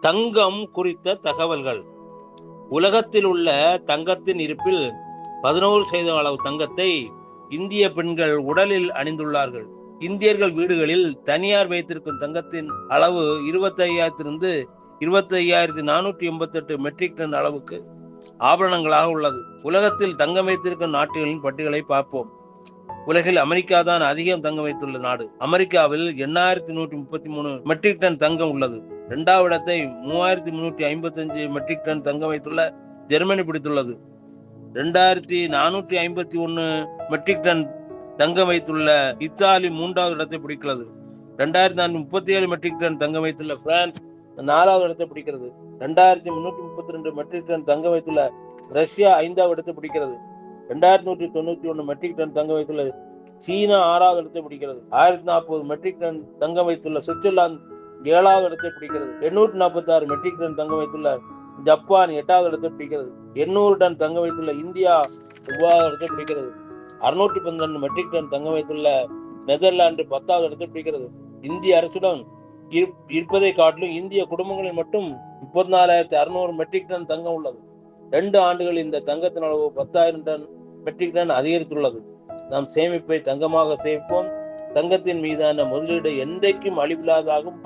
தங்கம் குறித்த தகவல்கள். உலகத்தில் உள்ள தங்கத்தின் இருப்பில் 11% அளவு தங்கத்தை இந்திய பெண்கள் உடலில் அணிந்துள்ளார்கள். இந்தியர்கள் வீடுகளில் தனியார் வைத்திருக்கும் தங்கத்தின் அளவு 25,000 25,488 மெட்ரிக் டன் அளவுக்கு ஆபரணங்களாக உள்ளது. உலகத்தில் தங்கம் வைத்திருக்கும் நாடுகளின் பட்டியலை பார்ப்போம். உலகில் அமெரிக்கா தான் அதிகம் தங்கம் வைத்துள்ள நாடு. அமெரிக்காவில் 8,133 மெட்ரிக் டன் தங்கம் உள்ளது. இரண்டாவது இடத்தை 3,355 மெட்ரிக் டன் தங்கம் வைத்துள்ள ஜெர்மனி பிடித்துள்ளது. 2,451 மெட்ரிக் டன் தங்கம் வைத்துள்ள இத்தாலி மூன்றாவது இடத்தை பிடிக்கிறது. 2,437 மெட்ரிக் டன் தங்கம் வைத்துள்ள பிரான்ஸ் 4வது இடத்தை பிடிக்கிறது. 2,332 மெட்ரிக் டன் தங்கம் வைத்துள்ள ரஷ்யா 5வது இடத்தை பிடிக்கிறது. 2,191 மெட்ரிக் டன் தங்கம் வைத்துள்ள சீனா 6வது இடத்தை பிடிக்கிறது. 1,040 மெட்ரிக் டன் தங்கம் வைத்துள்ள சுவிட்சர்லாந்து 7வது இடத்தை பிடிக்கிறது. 846 மெட்ரிக் டன் தங்கம் வைத்துள்ள ஜப்பான் 8வது இடத்தை பிடிக்கிறது. 800 டன் தங்கம் வைத்துள்ள இந்தியா 9வது இடத்தை பிடிக்கிறது. 612 மெட்ரிக் டன் தங்கம் வைத்துள்ள நெதர்லாந்து 10வது இடத்தை பிடிக்கிறது. இந்திய அரசுடன் இருப்பதை காட்டிலும் இந்திய குடும்பங்களில் மட்டும் 34,600 மெட்ரிக் டன் தங்கம் உள்ளது. 2 ஆண்டுகளில் இந்த தங்கத்தின் அளவு 10,000 டன் மெட்ரிக் டன் அதிகரித்துள்ளது. நாம் சேமிப்பை தங்கமாக சேமிப்போம். தங்கத்தின் மீதான முதலீடு என்றைக்கும் அழிவில்லாதாகும்.